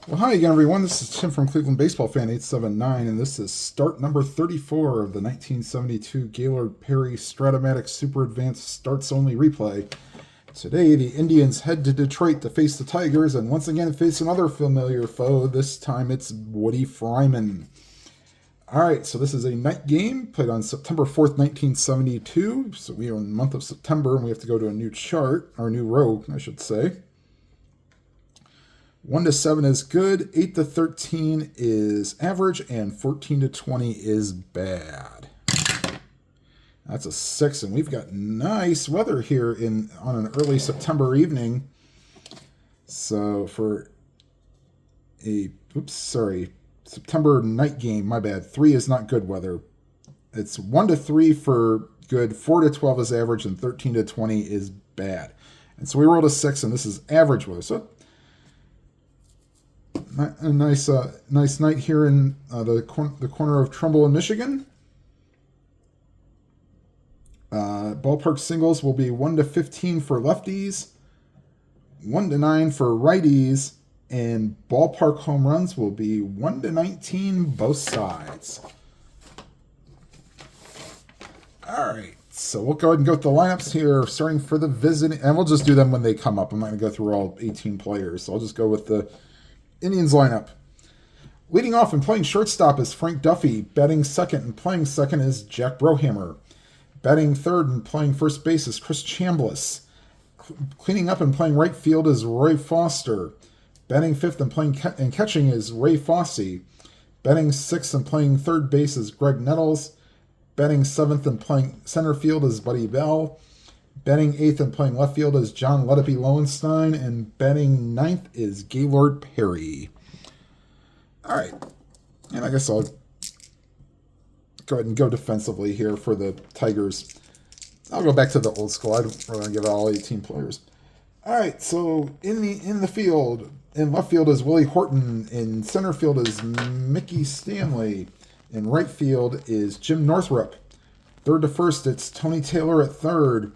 Well, hi again, everyone. This is Tim from Cleveland Baseball Fan 879, and this is start number 34 of the 1972 Gaylord Perry Stratomatic Super Advanced Starts Only replay. Today, the Indians head to Detroit to face the Tigers and once again face another familiar foe. This time it's Woody Fryman. All right, so this is a night game played on September 4th, 1972. So we are in the month of September, and we have to go to a new chart, or a new row, I should say. 1 to 7 is good, 8 to 13 is average, and 14 to 20 is bad. That's a 6, and we've got nice weather here on an early September evening. So for September night game, my bad. 3 is not good weather. It's 1 to 3 for good, 4 to 12 is average, and 13 to 20 is bad. And so we rolled a 6, and this is average weather. So a nice night here in the corner of Trumbull in Michigan. Ballpark singles will be 1 to 15 for lefties, 1 to 9 for righties, and ballpark home runs will be 1 to 19 both sides. All right, so we'll go ahead and go with the lineups here, starting for the visiting, and we'll just do them when they come up. I'm not going to go through all 18 players, so I'll just go with the Indians lineup. Leading off and playing shortstop is Frank Duffy. Batting second and playing second is Jack Brohammer. Batting third and playing first base is Chris Chambliss. Cleaning up and playing right field is Roy Foster. Batting fifth and playing and catching is Ray Fosse. Batting sixth and playing third base is Greg Nettles. Batting seventh and playing center field is Buddy Bell. Batting eighth and playing left field is John Letterby Lowenstein, and batting ninth is Gaylord Perry. All right, and I guess I'll go ahead and go defensively here for the Tigers. I'll go back to the old school. I don't really give out all 18 players. All right, so in the field, in left field is Willie Horton. In center field is Mickey Stanley. In right field is Jim Northrup. Third to first, it's Tony Taylor at third.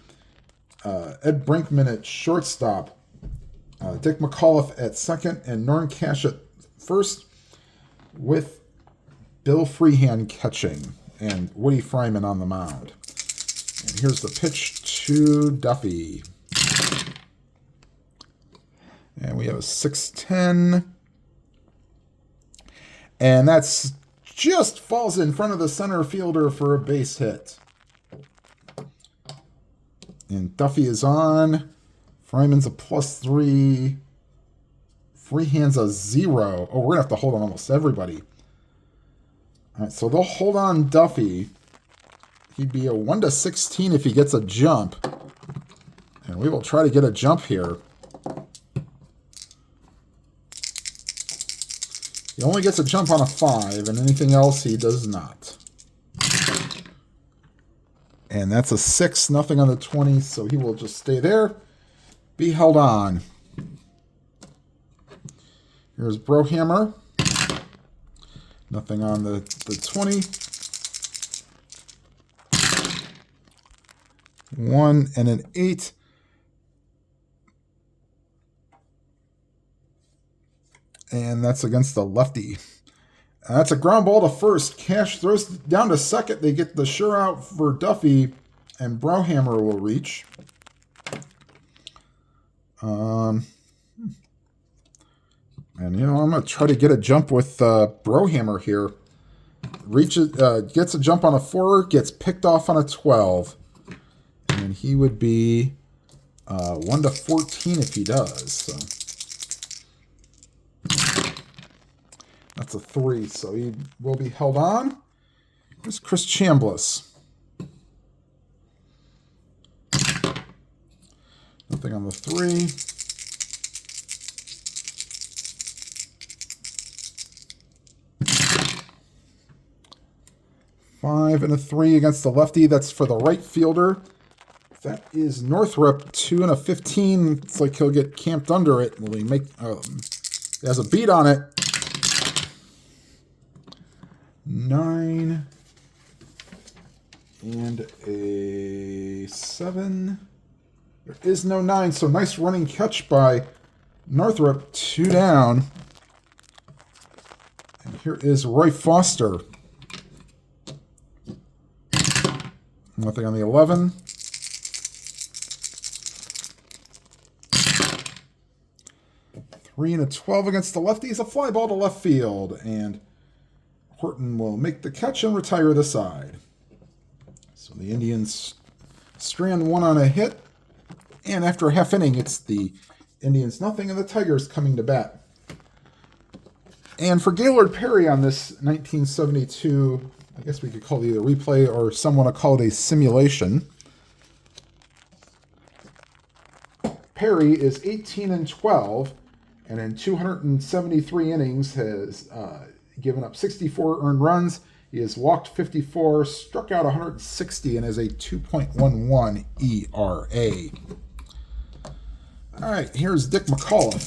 Ed Brinkman at shortstop, Dick McAuliffe at second, and Norm Cash at first, with Bill Freehand catching and Woody Fryman on the mound. And here's the pitch to Duffy. And we have a 6-10. And that's just falls in front of the center fielder for a base hit. And Duffy is on. Fryman's a +3. Freehand's a 0. Oh, we're going to have to hold on almost everybody. All right, so they'll hold on Duffy. He'd be a 1 to 16 if he gets a jump. And we will try to get a jump here. He only gets a jump on a 5, and anything else he does not. And that's a 6, nothing on the 20, so he will just stay there. Be held on. Here's Brohammer. Nothing on the 20. 1 and an 8. And that's against the lefty. And that's a ground ball to first. Cash throws down to second. They get the sure out for Duffy, and Brohammer will reach. And, I'm going to try to get a jump with Brohammer here. Reaches, gets a jump on a 4, gets picked off on a 12. And he would be 1 to 14 if he does. So that's a 3, so he will be held on. Here's Chris Chambliss. Nothing on the 3. Five and a 3 against the lefty. That's for the right fielder. That is Northrup, 2 and a 15. It's like he'll get camped under it. Will he make? He has a beat on it. 9 and a 7. There is no 9, so nice running catch by Northrup, 2 down. Here is Roy Foster. Nothing on the 11. Three and a 12 against the lefties. A fly ball to left field. And Horton will make the catch and retire the side. So the Indians strand one on a hit. And after a half inning, it's the Indians nothing and the Tigers coming to bat. And for Gaylord Perry on this 1972, I guess we could call it either replay or some want to call it a simulation. Perry is 18 and 12, and in 273 innings has given up 64 earned runs. He has walked 54, struck out 160, and has a 2.11 ERA. All right, here's Dick McAuliffe,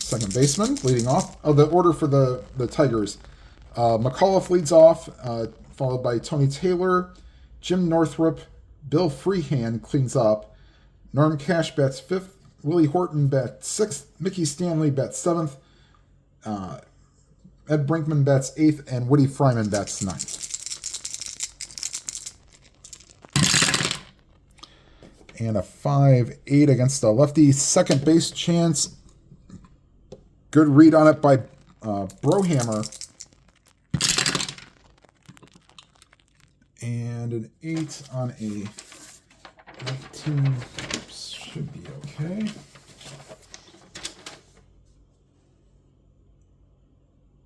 second baseman, leading off. Oh, the order for the Tigers. McAuliffe leads off, followed by Tony Taylor, Jim Northrup, Bill Freehand cleans up, Norm Cash bats 5th, Willie Horton bats 6th, Mickey Stanley bats 7th, Ed Brinkman bats 8th, and Woody Fryman bats 9th. And a 5-8 against the lefty. Second base chance. Good read on it by Brohammer. And an 8 on a 19. Should be okay.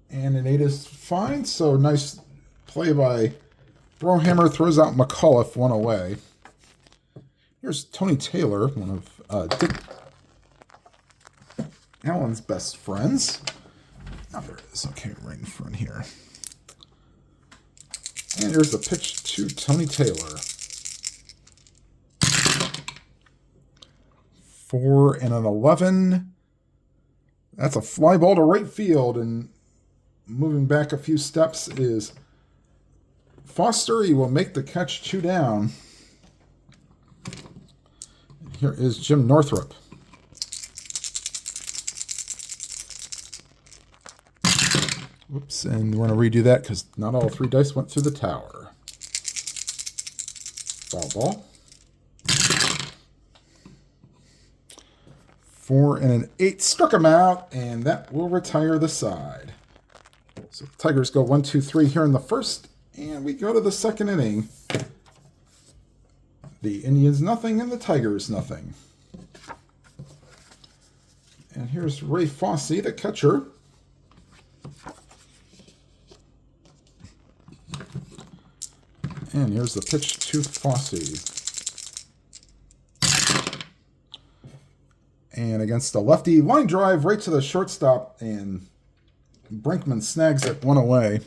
And an 8 is fine. So nice play by Brohammer. Throws out McAuliffe, one away. Here's Tony Taylor, one of Dick Allen's best friends. Oh, there it is. Okay, right in front here. And here's the pitch to Tony Taylor. 4 and an 11. That's a fly ball to right field. And moving back a few steps is Foster. He will make the catch 2 down. Here is Jim Northrup. Whoops, and we're going to redo that because not all 3 dice went through the tower. Foul ball. 4 and an 8 struck him out, and that will retire the side. So the Tigers go 1, 2, 3 here in the first, and we go to the second inning. The Indians nothing and the Tigers nothing. And here's Ray Fosse, the catcher. And here's the pitch to Fosse. And against the lefty, line drive right to the shortstop, and Brinkman snags it one away.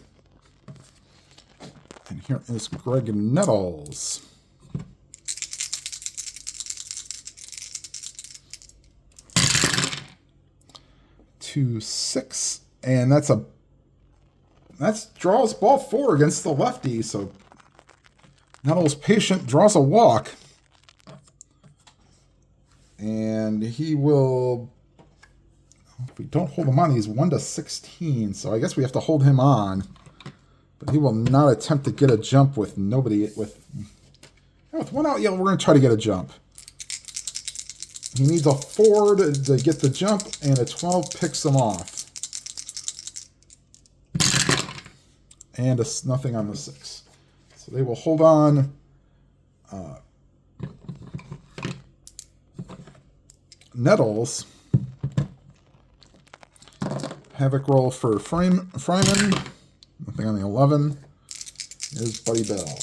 And here is Greg Nettles. 2-6, and that's draws ball 4 against the lefty. So Nettles patient, draws a walk, and he will. If we don't hold him on, he's 1-16. So I guess we have to hold him on, but he will not attempt to get a jump with nobody with 1 out. Yeah, we're going to try to get a jump. He needs a 4 to get the jump, and a 12 picks him off. And nothing on the 6. So they will hold on. Nettles. Havoc roll for Fryman. Nothing on the 11. Here's Buddy Bell.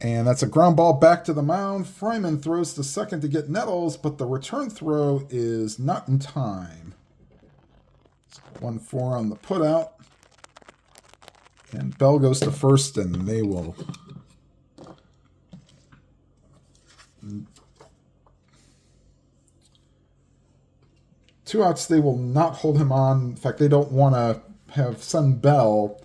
And that's a ground ball back to the mound. Fryman throws to second to get Nettles, but the return throw is not in time. 1-4 on the putout. And Bell goes to first, and they will. Two outs, they will not hold him on. In fact, they don't want to send Bell,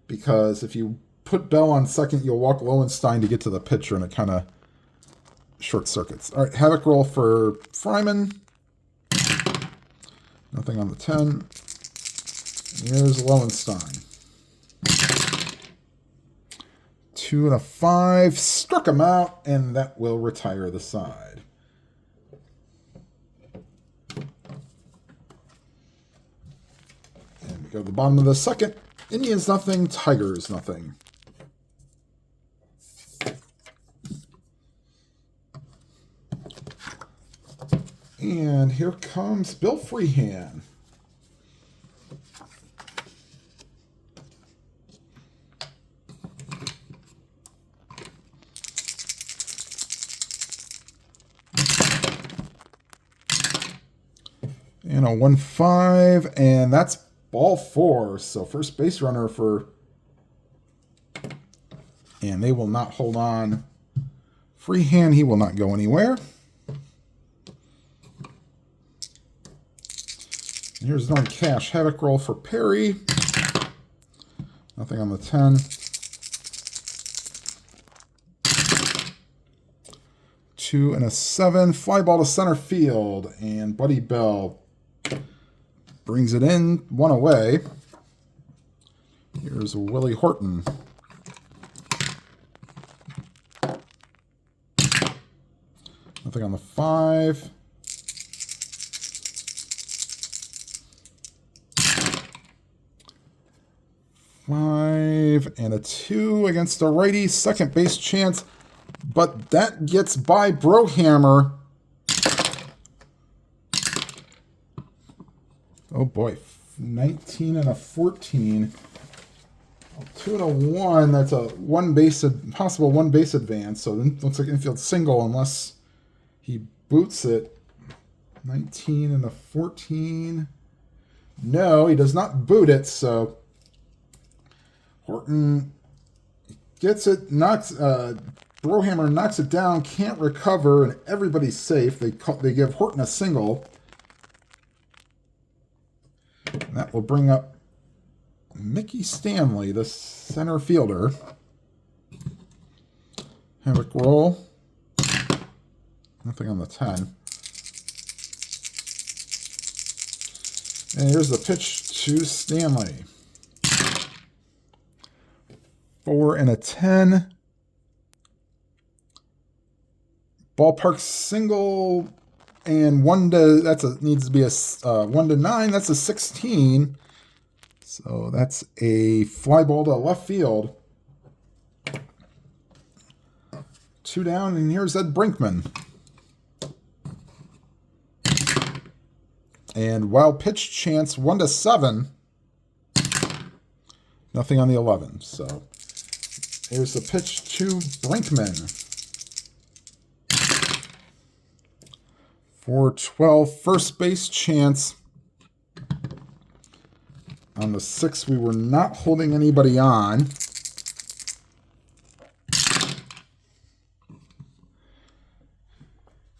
because if you put Bell on second, you'll walk Lowenstein to get to the pitcher, and it kind of short circuits. All right, Havoc roll for Fryman. Nothing on the 10. Here's Lowenstein. 2 and a 5. Struck him out, and that will retire the side. And we go to the bottom of the second. Indians nothing, Tigers nothing. And here comes Bill Freehand. And a 1-5, and that's ball 4. So first base runner for, and they will not hold on. Freehand, he will not go anywhere. And here's another cash havoc roll for Perry. Nothing on the 10. 2 and a 7. Fly ball to center field, and Buddy Bell brings it in, 1 away. Here's Willie Horton. Nothing on the 5. And a 2 against a righty, second base chance, but that gets by Brohammer. Oh boy, 19 and a 14. 2 and a 1, that's a possible one base advance, so then looks like infield single unless he boots it. 19 and a 14. No, he does not boot it, so Horton gets it, Brohammer knocks it down, can't recover, and everybody's safe. They give Horton a single. And that will bring up Mickey Stanley, the center fielder. Havoc roll. Nothing on the 10. And here's the pitch to Stanley. 4 and a 10. Ballpark single and needs to be a 1 to 9. That's a 16. So that's a fly ball to left field. 2 down, and here's Ed Brinkman. And wild pitch chance, 1 to 7. Nothing on the 11. So here's the pitch to Brinkman. 4-12, first base chance. On the 6, we were not holding anybody on.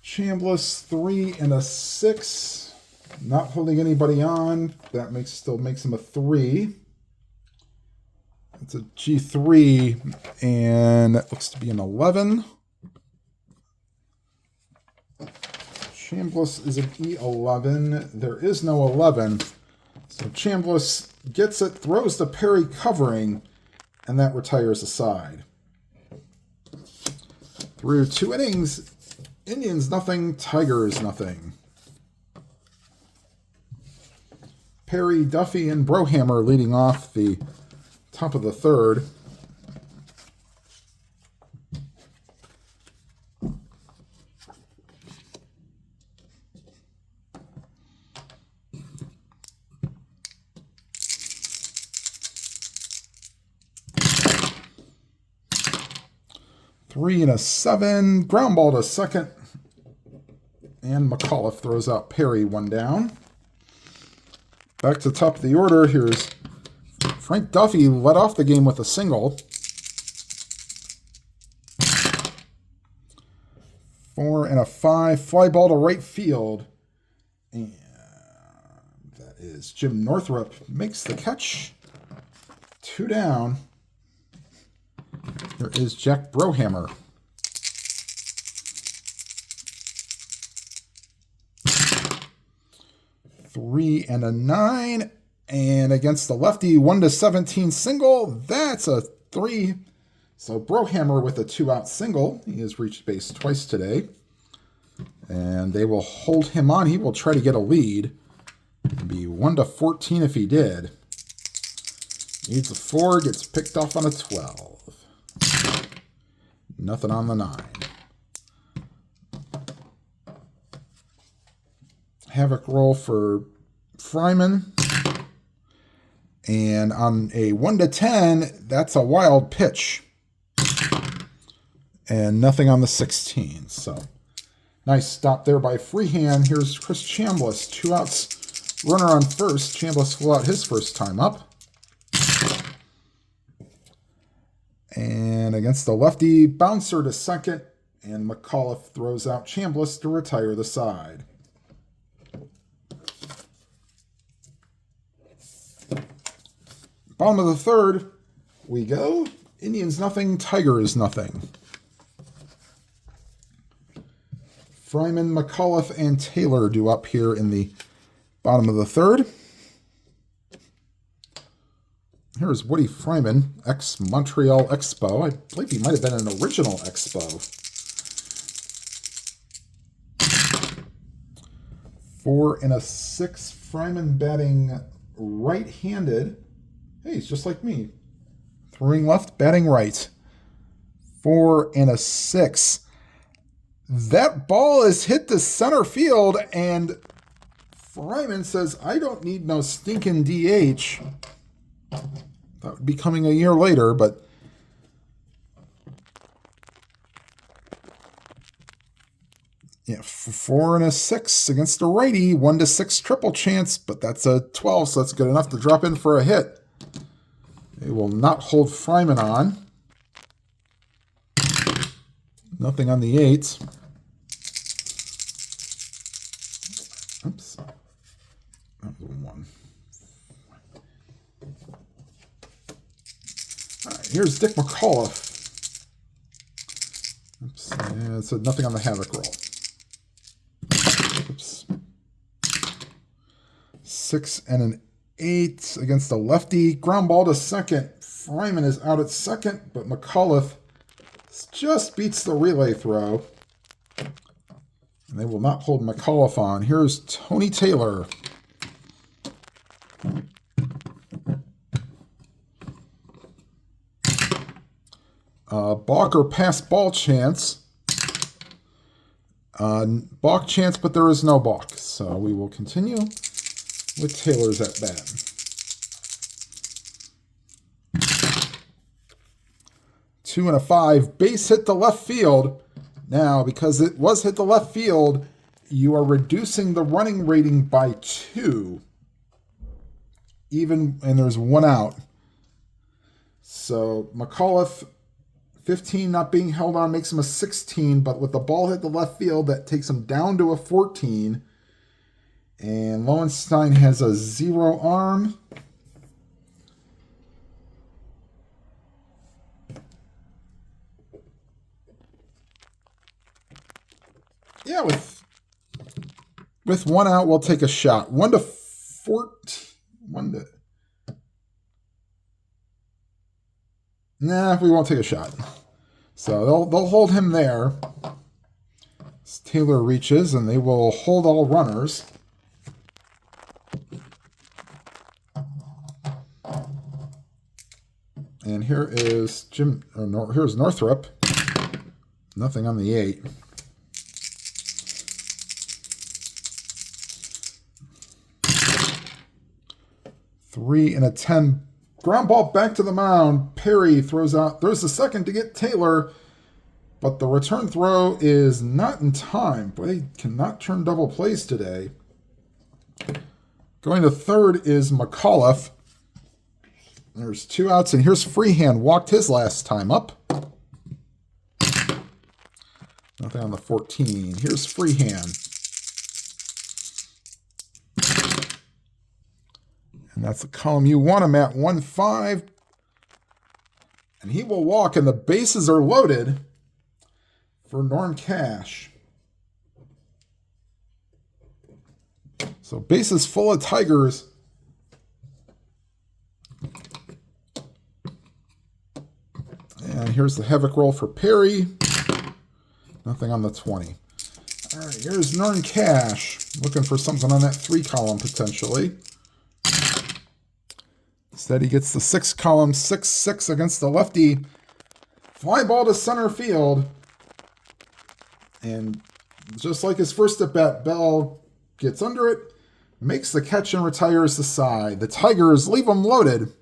Chambliss, 3 and a 6. Not holding anybody on. That still makes him a 3. It's a G3, and that looks to be an 11. Chambliss is an E11. There is no 11. So Chambliss gets it, throws to Perry covering, and that retires the side. Through 2 innings, Indians nothing, Tigers nothing. Perry, Duffy, and Brohammer leading off the top of the 3rd. Three and a 7. Ground ball to second. And McAuliffe throws out Perry, 1 down. Back to top of the order. Here's Frank Duffy, led off the game with a single. 4 and a 5. Fly ball to right field. And that is Jim Northrup makes the catch. 2 down. There is Jack Brohammer. 3 and a 9. And against the lefty, 1 to 17 single. That's a 3. So Brohammer with a 2-out single. He has reached base twice today. And they will hold him on. He will try to get a lead. It'd be 1 to 14 if he did. Needs a 4, gets picked off on a 12. Nothing on the 9. Havoc roll for Fryman. And on a 1 to 10, that's a wild pitch. And nothing on the 16. So nice stop there by Freehand. Here's Chris Chambliss. 2 outs, runner on first. Chambliss flew out his first time up. And against the lefty, bouncer to second. And McAuliffe throws out Chambliss to retire the side. Bottom of the third, we go. Indians nothing, Tigers nothing. Fryman, McAuliffe, and Taylor due up here in the bottom of the third. Here's Woody Fryman, ex-Montreal Expo. I believe he might have been an original Expo. 4 and a 6. Fryman batting right-handed. Hey, he's just like me. Throwing left, batting right. 4 and a 6. That ball is hit to center field, and Fryman says, I don't need no stinking DH. That would be coming a year later, but yeah, 4 and a 6 against a righty. 1 to 6 triple chance, but that's a 12, so that's good enough to drop in for a hit. They will not hold Fryman on. Nothing on the 8. Oops. That was a 1. All right, here's Dick McAuliffe. Oops. Yeah, so nothing on the Havoc roll. Oops. 6 and an 8 against the lefty. Ground ball to second. Fryman is out at second, but McAuliffe just beats the relay throw. And they will not hold McAuliffe on. Here's Tony Taylor. Balk or pass ball chance. Balk chance, but there is no balk. So we will continue with Taylor's at bat. Two and a 5. Base hit to left field. Now, because it was hit to left field, you are reducing the running rating by 2. And there's 1 out. So McAuliffe, 15 not being held on makes him a 16, but with the ball hit to left field, that takes him down to a 14. And Lowenstein has a 0 arm. Yeah, with 1 out, we'll take a shot. 1 to 14. 1 to... Nah, we won't take a shot. So they'll hold him there. As Taylor reaches, and they will hold all runners. And here is here's Northrop. Nothing on the 8. Three and a 10. Ground ball back to the mound. Perry throws the second to get Taylor, but the return throw is not in time. Boy, they cannot turn double plays today. Going to third is McAuliffe. There's 2 outs, and here's Freehand. Walked his last time up. Nothing on the 14. Here's Freehand. And that's the column you want him at, 1-5. And he will walk, and the bases are loaded for Norm Cash. So base is full of Tigers. And here's the Havoc roll for Perry. Nothing on the 20. All right, here's Nern Cash. Looking for something on that 3 column potentially. Instead, he gets the 6 column, 6-6 against the lefty. Fly ball to center field. And just like his first at bat, Bell gets under it, makes the catch, and retires the side. The Tigers leave him loaded.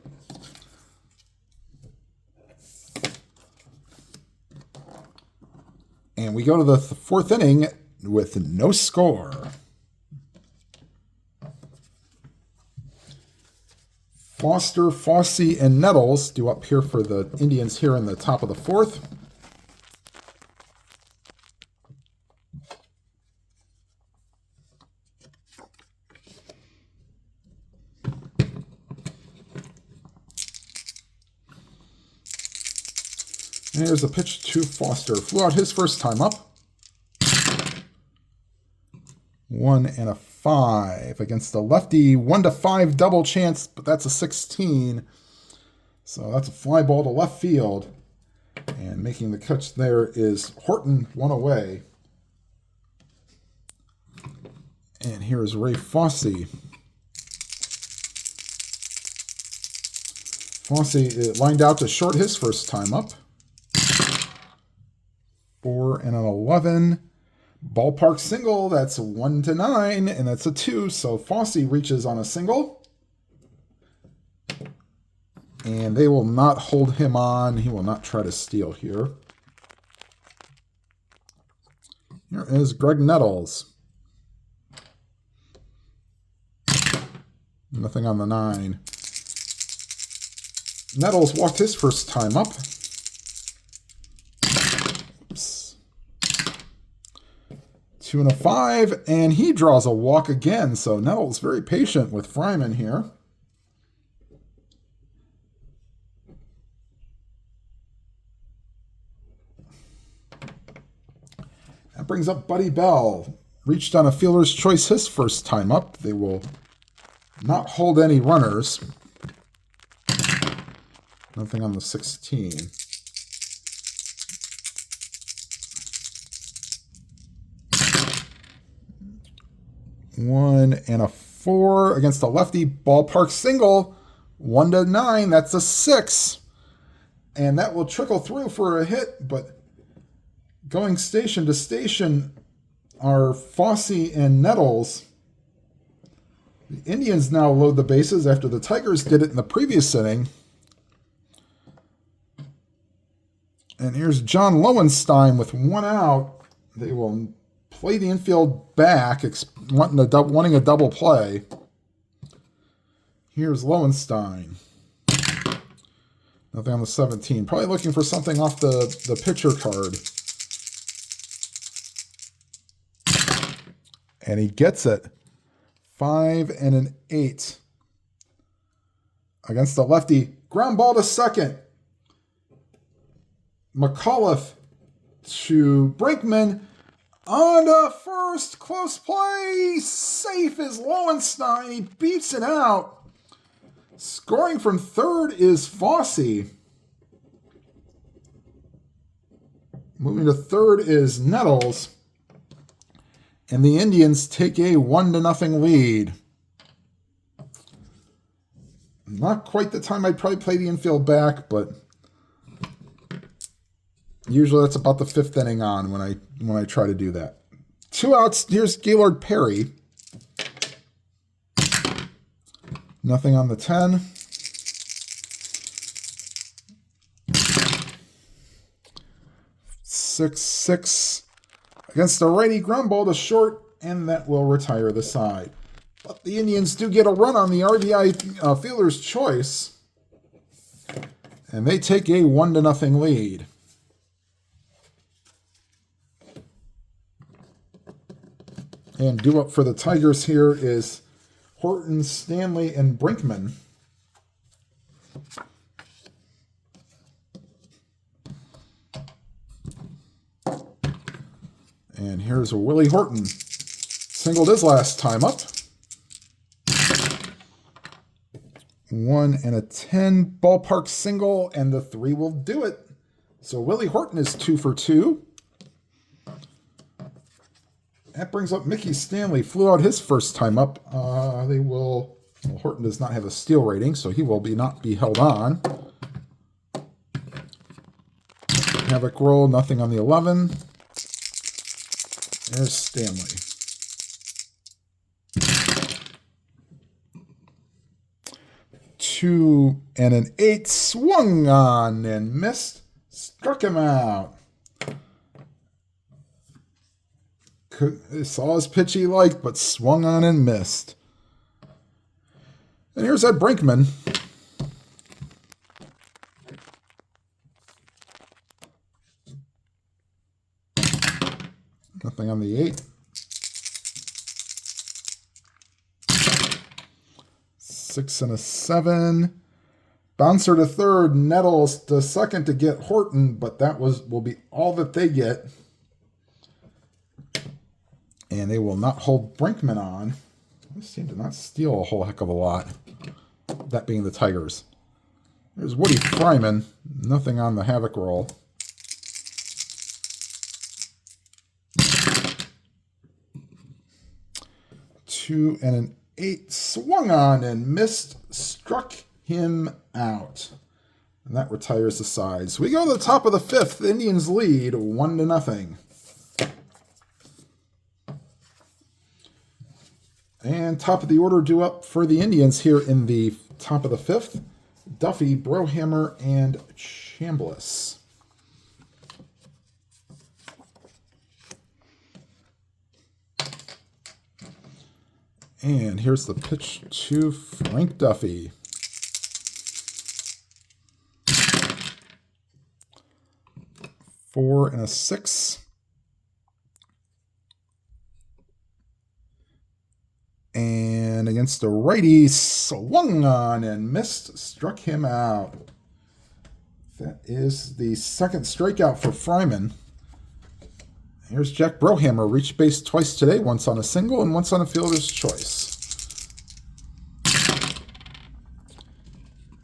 And we go to the 4th inning with no score. Foster, Fossey, and Nettles due up here for the Indians here in the top of the 4th. And here's a pitch to Foster. Flew out his first time up. 1 and a 5 against the lefty. 1-5 double chance, but that's a 16. So that's a fly ball to left field. And making the catch there is Horton, 1 away. And here's Ray Fossey. Fossey lined out to short his first time up. 4 and an 11. Ballpark single, that's 1-9, and that's a 2, so Fossey reaches on a single. And they will not hold him on. He will not try to steal here. Here is Greg Nettles. Nothing on the 9. Nettles walked his first time up. 2 and a 5, and he draws a walk again. So Nettles very patient with Fryman here. That brings up Buddy Bell. Reached on a fielder's choice his first time up. They will not hold any runners. Nothing on the 16. 1 and a 4 against a lefty. Ballpark single. 1-9. That's a 6. And that will trickle through for a hit. But going station to station are Fossey and Nettles. The Indians now load the bases after the Tigers did it in the previous inning. And here's John Lowenstein with 1 out. They will play the infield back, wanting a double play. Here's Lowenstein. Nothing on the 17. Probably looking for something off the pitcher card. And he gets it. 5 and an 8. Against the lefty. Ground ball to second. McAuliffe to Brinkman. On to first, close play, safe is Lowenstein. He beats it out. Scoring from third is Fossey. Moving to third is Nettles. And the Indians take a 1-0 lead. Not quite the time I'd probably play the infield back, but usually that's about the 5th inning on when I try to do that. 2 outs. Here's Gaylord Perry. Nothing on the 10. 6-6 against a righty. Ground ball to short, and that will retire the side. But the Indians do get a run on the RBI fielder's choice, and they take a 1-0 lead. And due up for the Tigers here is Horton, Stanley, and Brinkman. And here's Willie Horton. Singled his last time up. 1 and a 10 ballpark single, and the 3 will do it. So Willie Horton is 2 for 2. That brings up Mickey Stanley. Flew out his first time up. Well, Horton does not have a steal rating, so he will not be held on. Havoc roll, nothing on the 11. There's Stanley. Two and an 8, swung on and missed. Struck him out. Saw his pitch he liked, but swung on and missed. And here's Ed Brinkman. Nothing on the 8. 6 and a 7. Bouncer to third, Nettles to second to get Horton, but that will be all that they get. And they will not hold Brinkman on. They seem to not steal a whole heck of a lot. That being the Tigers. There's Woody Fryman. Nothing on the Havoc roll. Two and an 8, swung on and missed, struck him out. And that retires the sides. We go to the top of the 5th. The Indians lead 1-0. And top of the order due up for the Indians here in the top of the 5th. Duffy, Brohammer, and Chambliss. And here's the pitch to Frank Duffy. Four and a 6. And against the righty, swung on and missed, struck him out. That is the second strikeout for Fryman. Here's Jack Brohammer, reached base twice today, once on a single and once on a fielder's choice.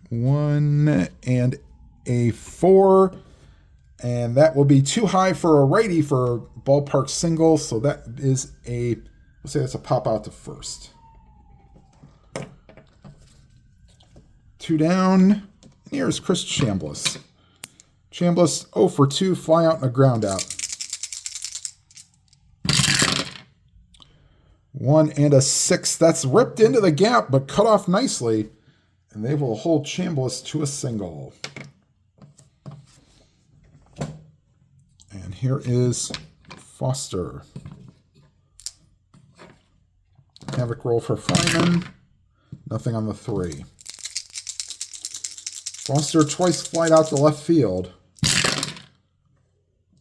1 and a 4. And that will be too high for a righty for a ballpark single, so that is we'll say that's a pop out to first. 2 down. Here's Chris Chambliss. Chambliss 0 for 2, fly out and a ground out. 1 and a 6. That's ripped into the gap, but cut off nicely. And they will hold Chambliss to a single. And here is Foster. Havoc roll for Fryman. Nothing on the 3. Foster twice flied out to left field.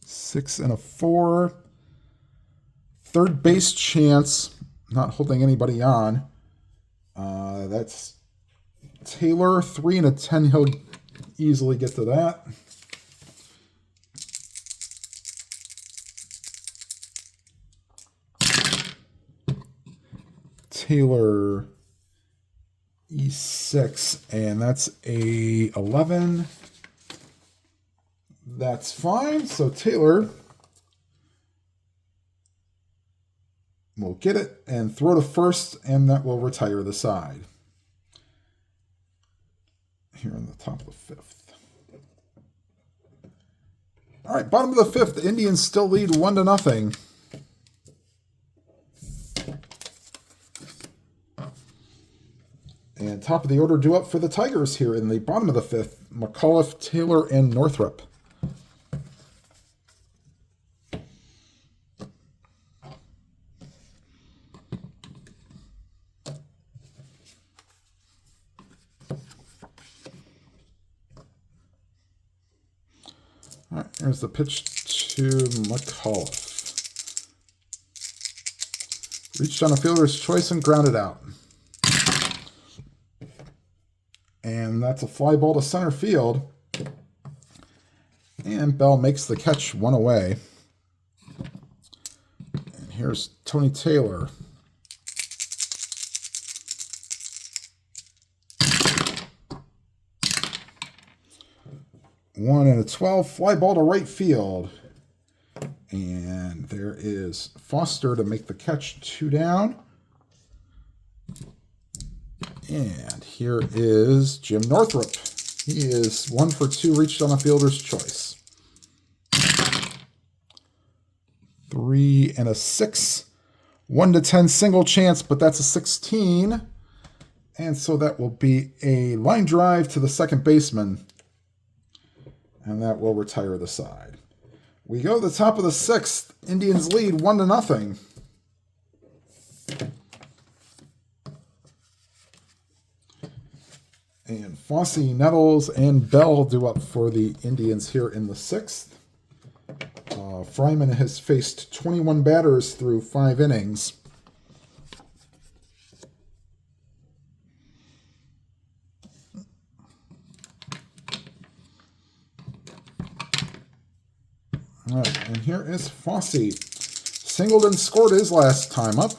6 and a 4. Third base chance. Not holding anybody on. That's Taylor. 3 and a 10. He'll easily get to that. Taylor E6, and that's a 11. That's fine. So Taylor will get it and throw to first, and that will retire the side. Here on the top of the 5th. All right, bottom of the 5th. The Indians still lead 1-0. And top of the order due up for the Tigers here in the bottom of the 5th. McAuliffe, Taylor, and Northrup. All right, here's the pitch to McAuliffe. Reached on a fielder's choice and grounded out. And that's a fly ball to center field. And Bell makes the catch, 1 away. And here's Tony Taylor. 1 and a 12. Fly ball to right field. And there is Foster to make the catch. 2 down. And here is Jim Northrup. He is 1 for 2, reached on a fielder's choice. 3 and a 6. 1 to 10 single chance, but that's a 16. And so that will be a line drive to the second baseman. And that will retire the side. We go to the top of the 6th. Indians lead 1-0. And Fosse, Nettles, and Bell do up for the Indians here in the 6th. Fryman has faced 21 batters through 5 innings. All right, and here is Fosse. Singled and scored his last time up.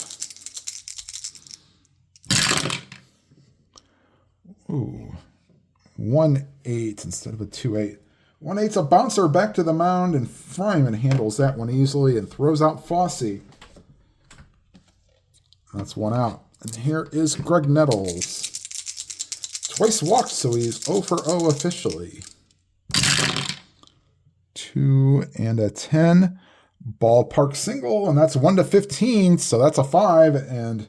Ooh, 1-8 instead of a 2-8. 1-8's a bouncer back to the mound, and Fryman handles that one easily and throws out Fosse. That's 1 out. And here is Greg Nettles. Twice walked, so he's 0 for 0 officially. 2 and a 10. Ballpark single, and that's 1 to 15, so that's a 5. And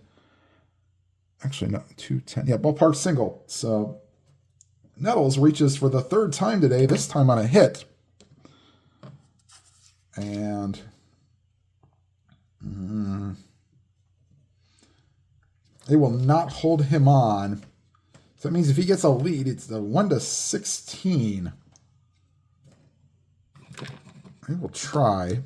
actually, no, 2, 10. Yeah, ballpark single. So Nettles reaches for the 3rd time today, this time on a hit. And they will not hold him on. So that means if he gets a lead, it's the 1 to 16. They will try.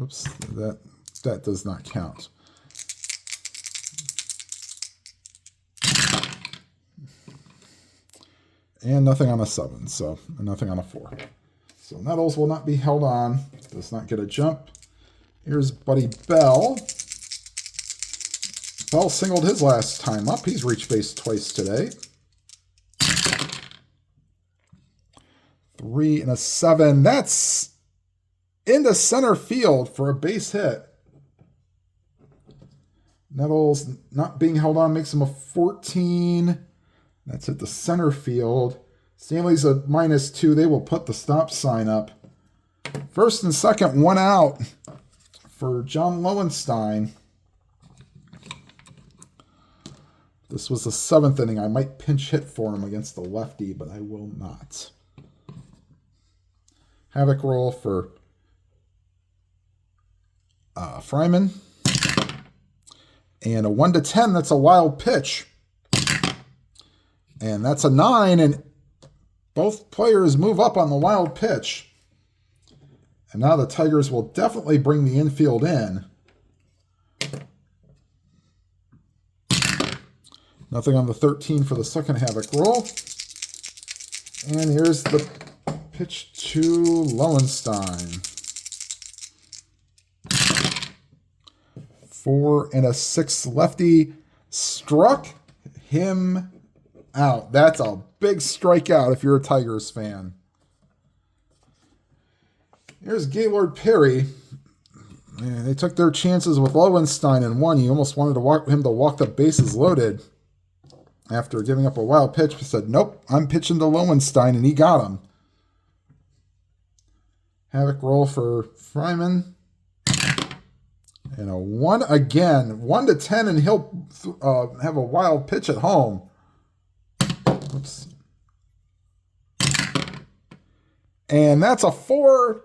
Oops, that does not count. And nothing on a 7, so nothing on a 4. So Nettles will not be held on. Does not get a jump. Here's Buddy Bell. Bell singled his last time up. He's reached base twice today. 3 and a 7. That's into center field for a base hit. Nettles not being held on makes him a 14. That's at the center field. Stanley's a -2. They will put the stop sign up. First and second, 1 out for John Lowenstein. This was the 7th inning. I might pinch hit for him against the lefty, but I will not. Havoc roll for Fryman. And a 1 to 10, that's a wild pitch. And that's a 9, and both players move up on the wild pitch. And now the Tigers will definitely bring the infield in. Nothing on the 13 for the second Havoc roll. And here's the pitch to Lowenstein. 4 and a 6 lefty. Struck him out. That's a big strikeout if you're a Tigers fan. Here's Gaylord Perry. And they took their chances with Lowenstein and won. He almost wanted him to walk the bases loaded after giving up a wild pitch, but said, nope, I'm pitching to Lowenstein, and he got him. Havoc roll for Fryman. And a 1 again. 1 to 10, and he'll have a wild pitch at home. Oops. And that's a 4.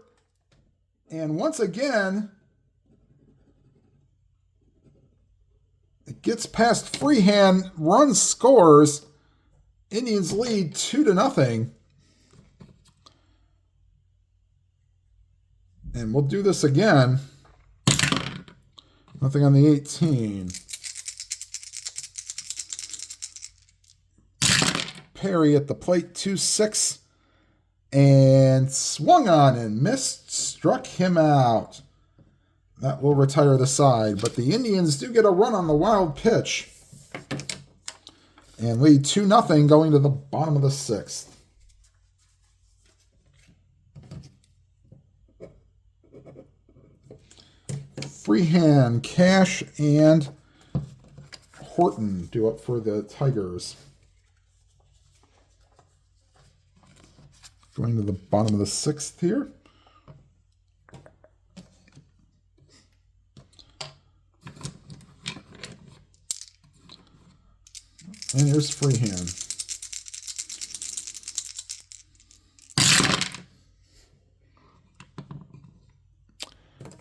And once again, it gets past Freehand, run scores. Indians lead 2 to 0. And we'll do this again. Nothing on the 18. Perry at the plate, 2-6. And swung on and missed, struck him out. That will retire the side. But the Indians do get a run on the wild pitch. and lead 2-0 going to the bottom of the 6th. Freehand, Cash, and Horton due up for the Tigers. Going to the bottom of the 6th here. And here's Freehand.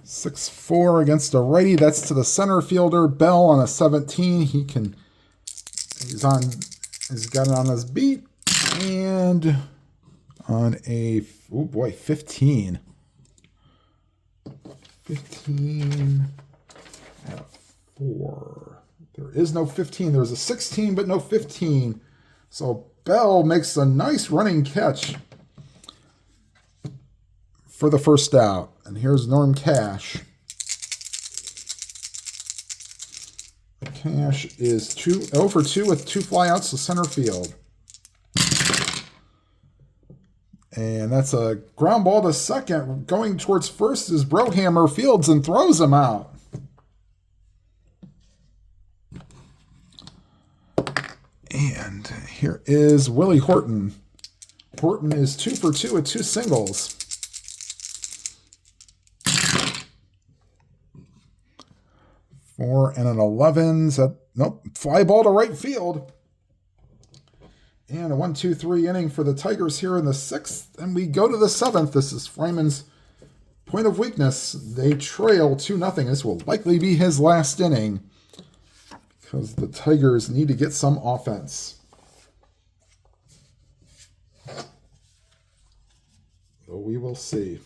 (6-4) against a righty. That's to the center fielder. Bell on a 17. He's got it on his beat. And on a, oh boy, 15. 15 at 4. There is no 15. There's a 16, but no 15. So Bell makes a nice running catch for the first out. And here's Norm Cash. Cash is 0 for 2 with 2 flyouts to center field. And that's a ground ball to second. Going towards first is Brohammer, fields and throws him out. And here is Willie Horton. Horton is 2 for 2 with 2 singles. Four and an 11. Nope. Fly ball to right field. And a 1-2-3 inning for the Tigers here in the 6th. And we go to the 7th. This is Fryman's point of weakness. They trail 2-0. This will likely be his last inning, because the Tigers need to get some offense. So we will see.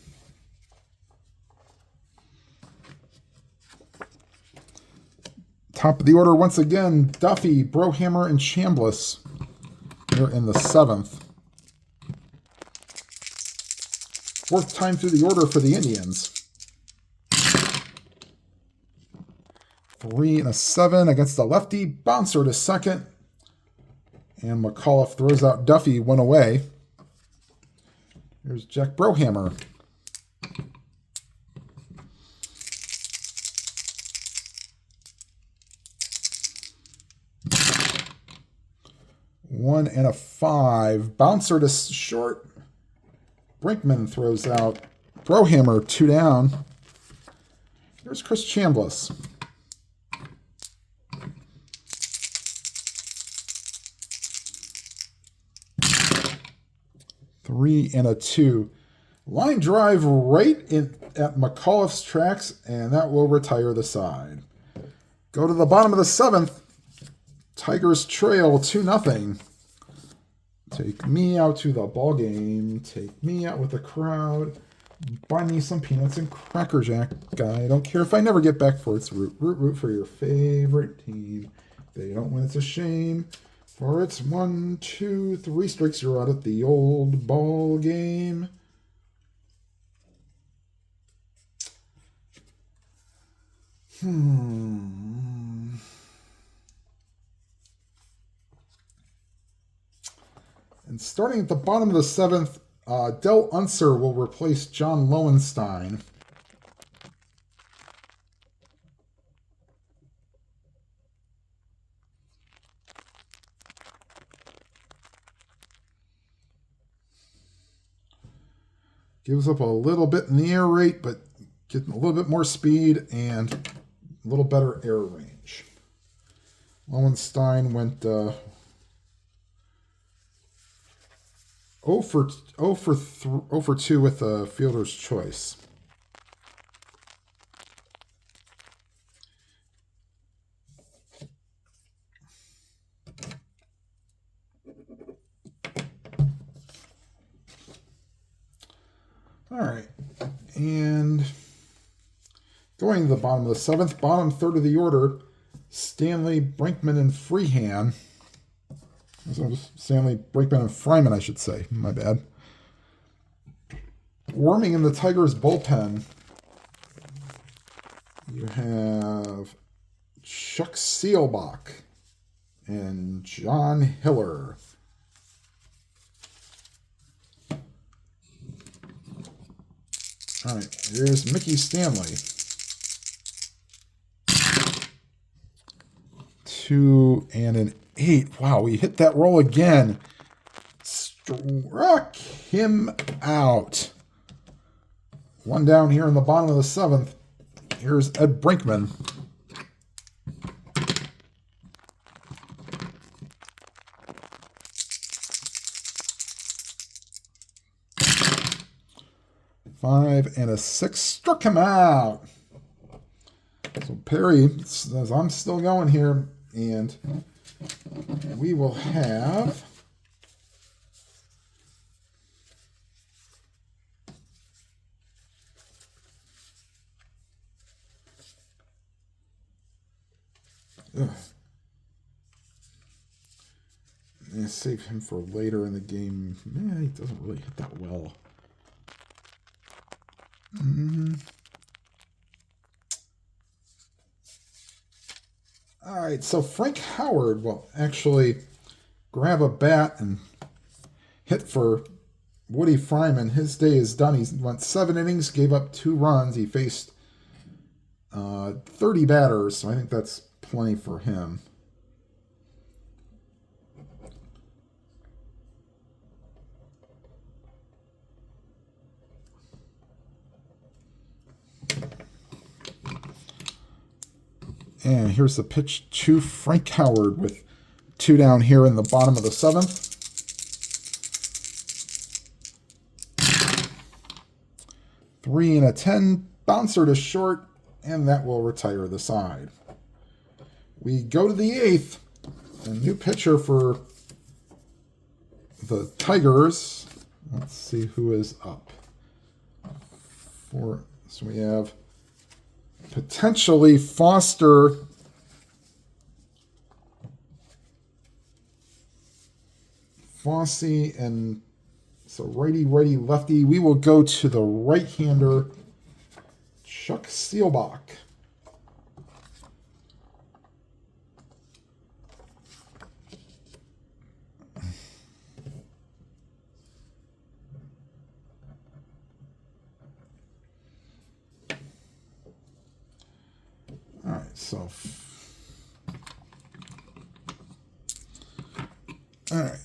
Top of the order once again, Duffy, Brohammer, and Chambliss here in the 7th. 4th time through the order for the Indians. 3 and a 7 against the lefty. Bouncer to second. And McAuliffe throws out Duffy, 1 away. Here's Jack Brohammer. One and a 5. Bouncer to short. Brinkman throws out Brohammer, 2 down. Here's Chris Chambliss. 3 and a 2. Line drive right at McAuliffe's tracks, and that will retire the side. Go to the bottom of the 7th. Tigers trail 2-0. Take me out to the ball game. Take me out with the crowd. Buy me some peanuts and Cracker Jack. I don't care if I never get back for its root. Root for your favorite team. If they don't win, it's a shame. For it's 1, 2, 3 strikes, you're out at the old ball game. And starting at the bottom of the 7th, Del Unser will replace John Lowenstein. Gives up a little bit in the air rate, but getting a little bit more speed and a little better air range. Lowenstein went 0 for 2 with a fielder's choice. All right, and going to the bottom of the 7th, bottom third of the order, Stanley, Brinkman, and Freehand. Stanley, Brinkman, and Fryman, I should say. My bad. Warming in the Tigers' bullpen, you have Chuck Seelbach. and John Hiller. All right, here's Mickey Stanley. 2 and an 8. Wow, we hit that roll again. Struck him out. One down here in the bottom of the 7th. Here's Ed Brinkman. Five and a 6 struck him out. So Perry says, I'm still going here, and we will have I'm going to save him for later in the game. Man, he doesn't really hit that well. All right, so Frank Howard will actually grab a bat and hit for Woody Fryman. His day is done. He went 7 innings, gave up 2 runs. He faced 30 batters, so I think that's plenty for him. And here's the pitch to Frank Howard with 2 down here in the bottom of the 7th. Three and a 10, bouncer to short, and that will retire the side. We go to the 8th. A new pitcher for the Tigers. Let's see who is up. So we have potentially Foster, Fossey, and so righty, lefty. We will go to the right-hander, Chuck Seelbach.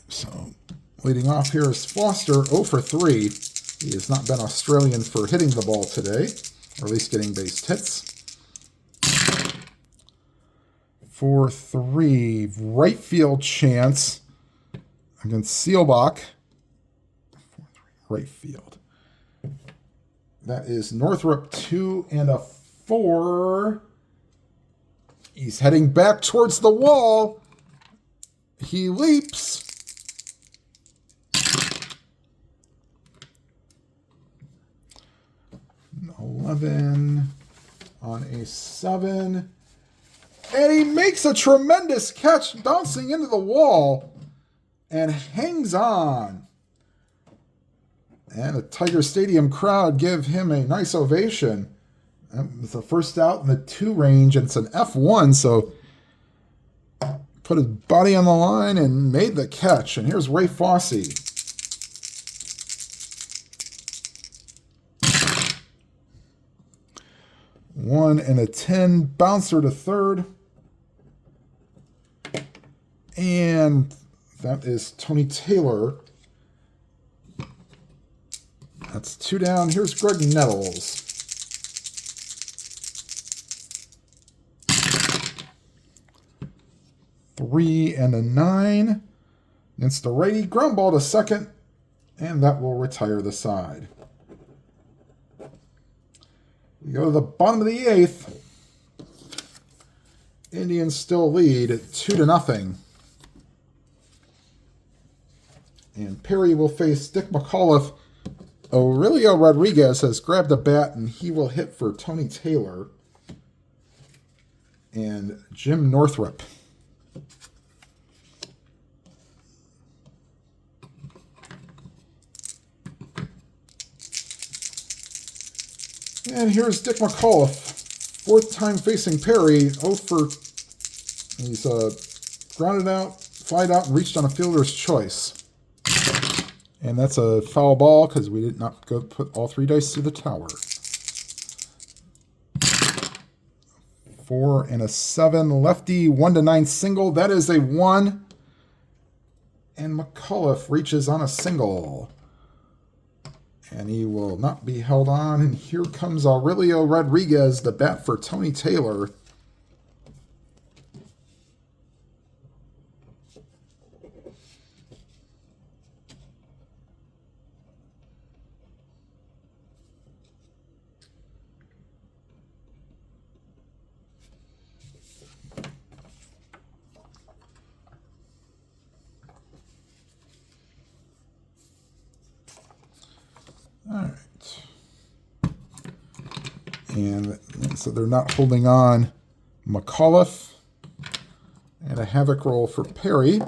So leading off here is Foster, 0 for 3. He has not been Australian for hitting the ball today, or at least getting base hits. 4-3, right field chance against Seelbach. 4-3, right field. That is Northrup, 2 and a 4. He's heading back towards the wall. He leaps. An 11 on a 7. And he makes a tremendous catch, bouncing into the wall and hangs on. And the Tiger Stadium crowd give him a nice ovation. It's the first out in the 2 range, and it's an F1, so put his body on the line and made the catch. And here's Ray Fossey. One and a 10, bouncer to third. And that is Tony Taylor. That's 2 down. Here's Greg Nettles. Three and a 9 against the righty. Ground ball to second, and that will retire the side. We go to the bottom of the 8th. Indians still lead at 2-0. And Perry will face Dick McAuliffe. Aurelio Rodriguez has grabbed a bat, and he will hit for Tony Taylor and Jim Northrup. And here's Dick McAuliffe, 4th time facing Perry. He's grounded out, flied out, and reached on a fielder's choice. And that's a foul ball because we did not go put all 3 dice through the tower. 4 and a 7. Lefty, 1 to 9 single. That is a 1. And McAuliffe reaches on a single. And he will not be held on. And here comes Aurelio Rodriguez, the bat for Tony Taylor. All right. And so they're not holding on McAuliffe. And a havoc roll for Perry.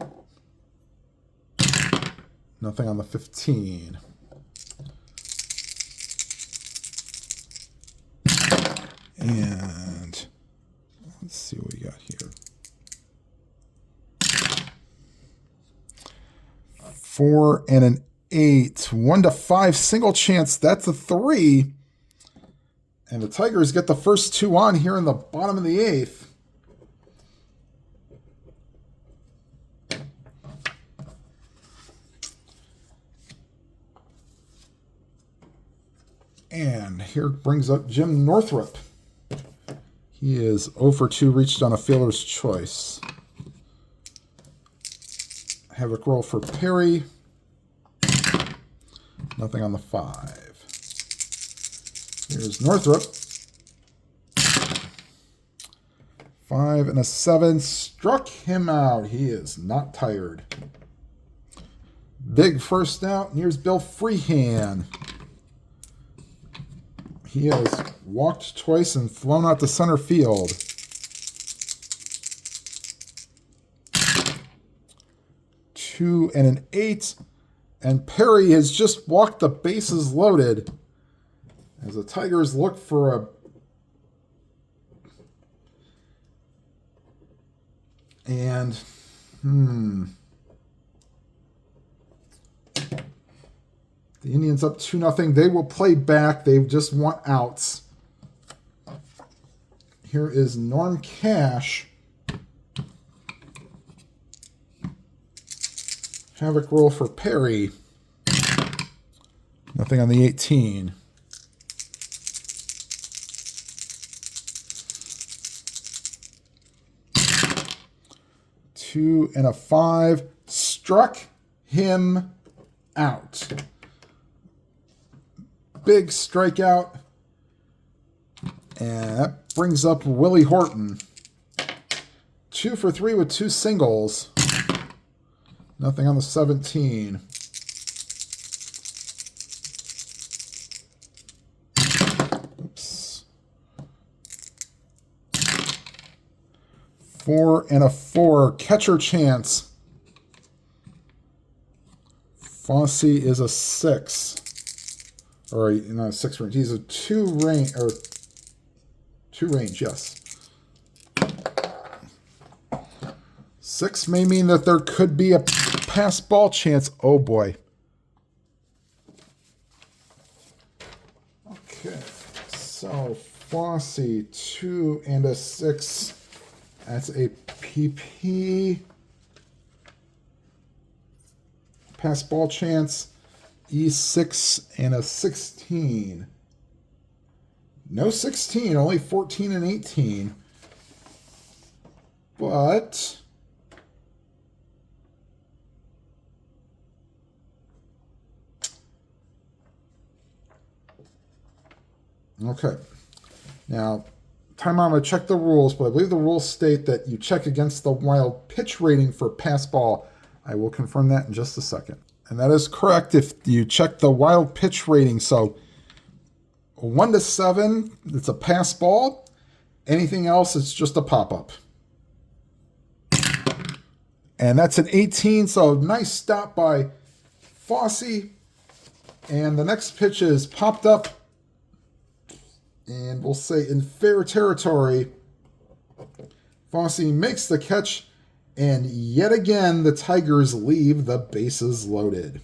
Nothing on the 15. And let's see what we got here. 4 and an 8. 1 to 5 single chance. That's a 3. And the Tigers get the first 2 on here in the bottom of the 8th. And here brings up Jim Northrup. He is 0 for 2, reached on a fielder's choice. Havoc roll for Perry. Nothing on the 5. Here's Northrup. 5 and a 7. Struck him out. He is not tired. Big first out. And here's Bill Freehand. He has walked twice and flown out to center field. Two and an 8. And Perry has just walked the bases loaded as the Tigers look for a... And, the Indians up 2-0. They will play back. They just want outs. Here is Norm Cash. Havoc roll for Perry. Nothing on the 18. Two and a 5. Struck him out. Big strikeout. And that brings up Willie Horton. 2 for 3 with 2 singles. Nothing on the 17. Oops. 4 and a 4. Catcher chance. Fosse is a 6. Or not a 6 range. He's a 2 range, or 2 range, yes. 6 may mean that there could be a pass ball chance. Oh boy. Okay. So Fosse, 2 and a 6. That's a PP. Pass ball chance. E6 and a 16. No 16, only 14 and 18. But okay. Now, time out, I'm going to check the rules, but I believe the rules state that you check against the wild pitch rating for pass ball. I will confirm that in just a second. And that is correct if you check the wild pitch rating. So 1 to 7, it's a pass ball. Anything else, it's just a pop-up. And that's an 18, so nice stop by Fosse. And the next pitch is popped up. And we'll say in fair territory. Fosse makes the catch And yet again, the Tigers leave the bases loaded.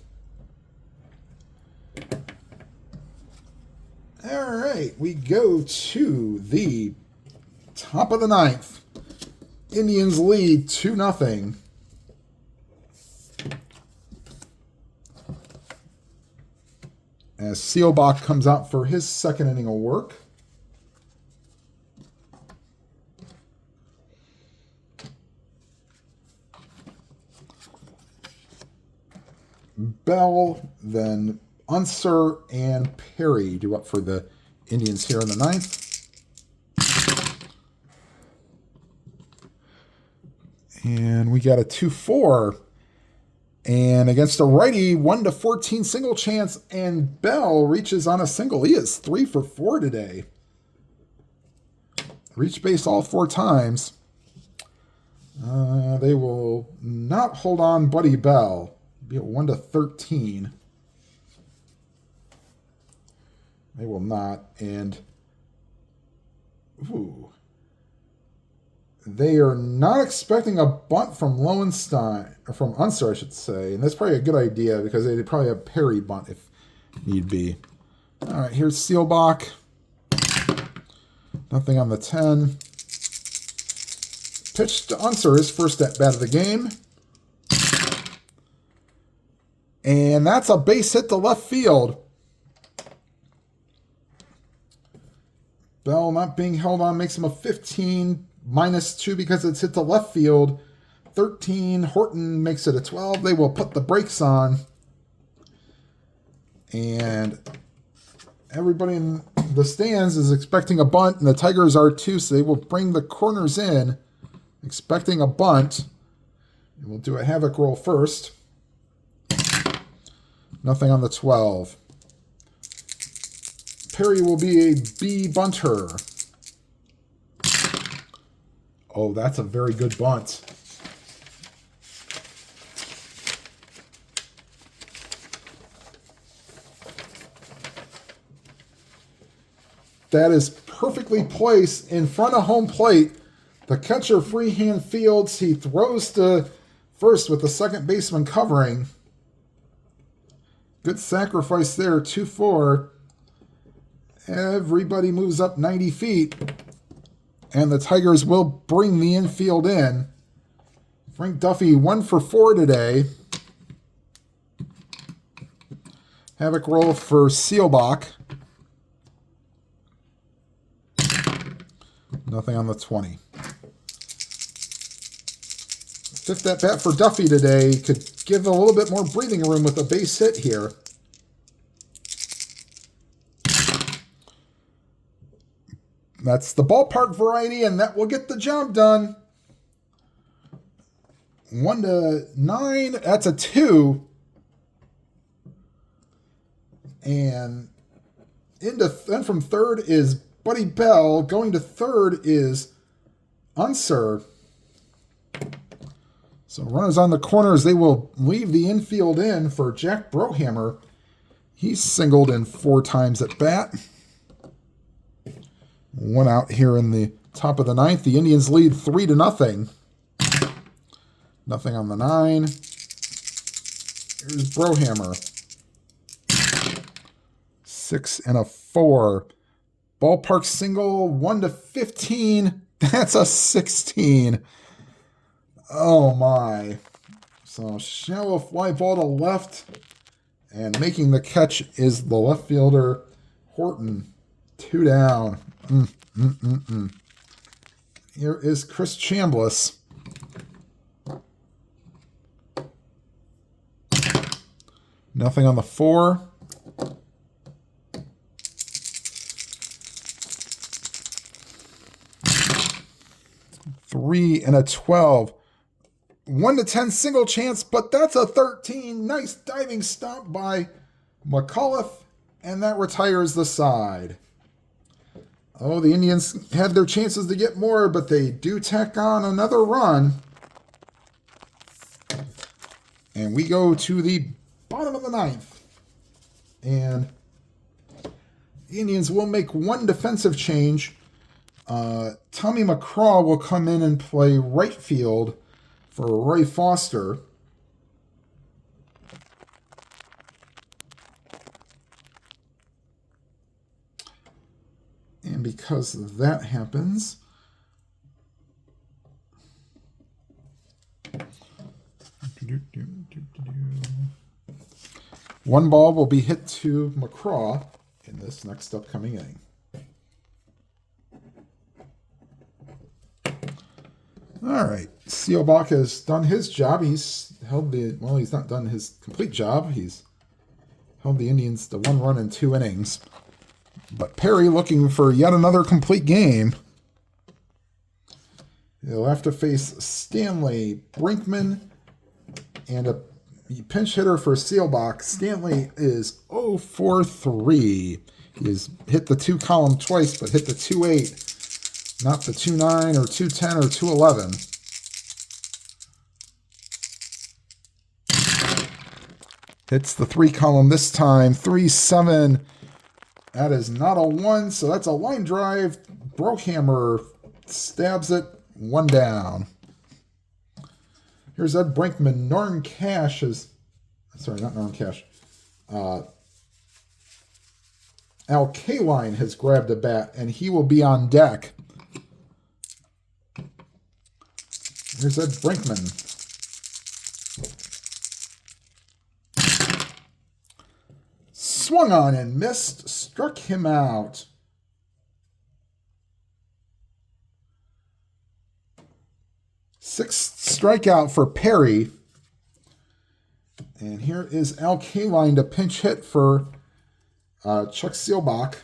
All right, we go to the top of the ninth. Indians lead 2-0. As Seelbach comes out for his second inning of work. Bell, then Unser and Perry do up for the Indians here in the ninth. And we got a 2-4. And against a righty, 1-14 single chance, and Bell reaches on a single. He is 3 for 4 today. Reached base all 4 times. They will not hold on Buddy Bell. Be at 1-13. They will not. And they are not expecting a bunt from Lowenstein, or from Unser, I should say. And that's probably a good idea because they'd probably have Perry bunt if need be. All right, here's Seelbach. Nothing on the 10. Pitch to Unser, his first at bat of the game. And that's a base hit to left field. Bell not being held on makes him a 15, -2 because it's hit to left field. 13, Horton makes it a 12. They will put the brakes on. And everybody in the stands is expecting a bunt, and the Tigers are too, so they will bring the corners in, expecting a bunt. And we'll do a havoc roll first. Nothing on the 12. Perry will be a B bunter. Oh, that's a very good bunt. That is perfectly placed in front of home plate. The catcher freehand fields. He throws to first with the second baseman covering. Good sacrifice there, 2-4. Everybody moves up 90 feet. And the Tigers will bring the infield in. Frank Duffy, 1 for 4 today. Havoc roll for Seelbach. Nothing on the 20. Fifth at bat for Duffy today. Could give a little bit more breathing room with a base hit here. That's the ballpark variety, and that will get the job done. 1-9. That's a 2. And then from third is Buddy Bell. Going to third is Unser. So runners on the corners, they will leave the infield in for Jack Brohammer. He's singled in 4 times at bat. 1 out here in the top of the ninth. The Indians lead 3-0. Nothing on the 9. Here's Brohammer. 6 and a 4. Ballpark single, 1-15. That's a 16. Oh my. So shallow fly ball to left. And making the catch is the left fielder, Horton. 2 down. Here is Chris Chambliss. Nothing on the 4. Three and a 12. 1-10 single chance, but that's a 13. Nice diving stop by McAuliffe, and that retires the side. Oh, the Indians had their chances to get more, but they do tack on another run. And we go to the bottom of the ninth. And the Indians will make one defensive change. Tommy McCraw will come in and play right field for Roy Foster. And because that happens, one ball will be hit to McCraw in this next upcoming inning. All right, Seelbach has done his job. He's held the, well, he's not done his complete job. He's held the Indians to 1 run in 2 innings. But Perry looking for yet another complete game. He'll have to face Stanley, Brinkman, and a pinch hitter for Seelbach. Stanley is 0 for 3. He's hit the 2 column twice, but hit the 2-8. Not the 2-9 or 2-10 or 2-11. Hits the 3 column this time. 3-7. That is not a 1, so that's a line drive. Brohammer stabs it. 1 down. Here's Ed Brinkman. Norm Cash is... Sorry, not Norm Cash. Al Kaline has grabbed a bat, and he will be on deck. Here's Ed Brinkman. Swung on and missed. Struck him out. Sixth strikeout for Perry. And here is Al Kaline to pinch hit for Chuck Seelbach.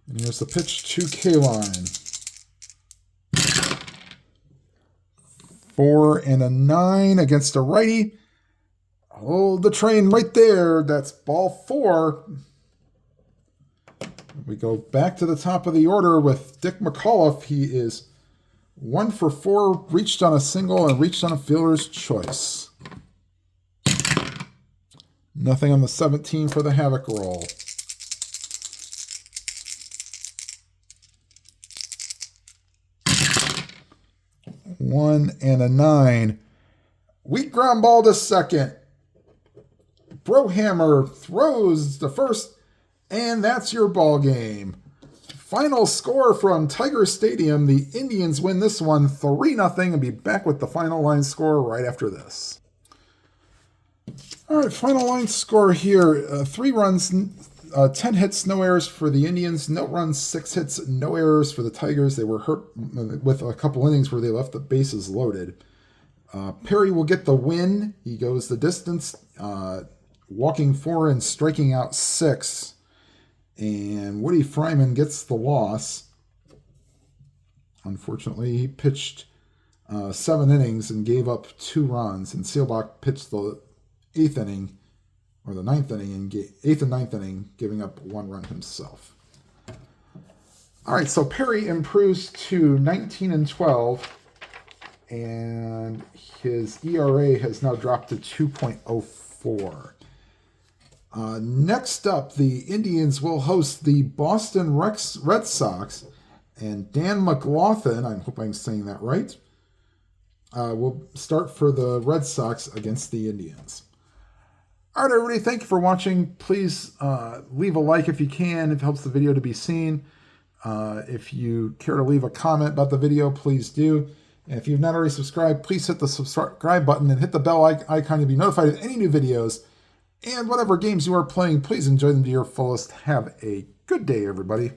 And here's the pitch to Kaline. 4 and a 9 against a righty. Hold the train right there. That's ball 4. We go back to the top of the order with Dick McAuliffe. He is 1 for 4, reached on a single and reached on a fielder's choice. Nothing on the 17 for the Havoc roll. One and a 9. Weak ground ball to second. Brohammer throws to first, and that's your ball game. Final score from Tiger Stadium. The Indians win this one 3-0 and be back with the final line score right after this. All right, final line score here. 3 runs, 10 hits, no errors for the Indians. No runs, 6 hits, no errors for the Tigers. They were hurt with a couple innings where they left the bases loaded. Perry will get the win. He goes the distance, walking 4 and striking out 6. And Woody Fryman gets the loss. Unfortunately, he pitched 7 innings and gave up 2 runs. And Seelbach pitched the 8th inning, or the 9th inning, and 8th and 9th inning, giving up 1 run himself. All right, so Perry improves to 19 and 12, and his ERA has now dropped to 2.04. Next up, the Indians will host the Boston Red Sox, and Dan McLaughlin, I hope I'm saying that right, will start for the Red Sox against the Indians. All right, everybody, thank you for watching. Please leave a like if you can. It helps the video to be seen. If you care to leave a comment about the video, please do. And if you've not already subscribed, please hit the subscribe button and hit the bell icon to be notified of any new videos. And whatever games you are playing, please enjoy them to your fullest. Have a good day, everybody.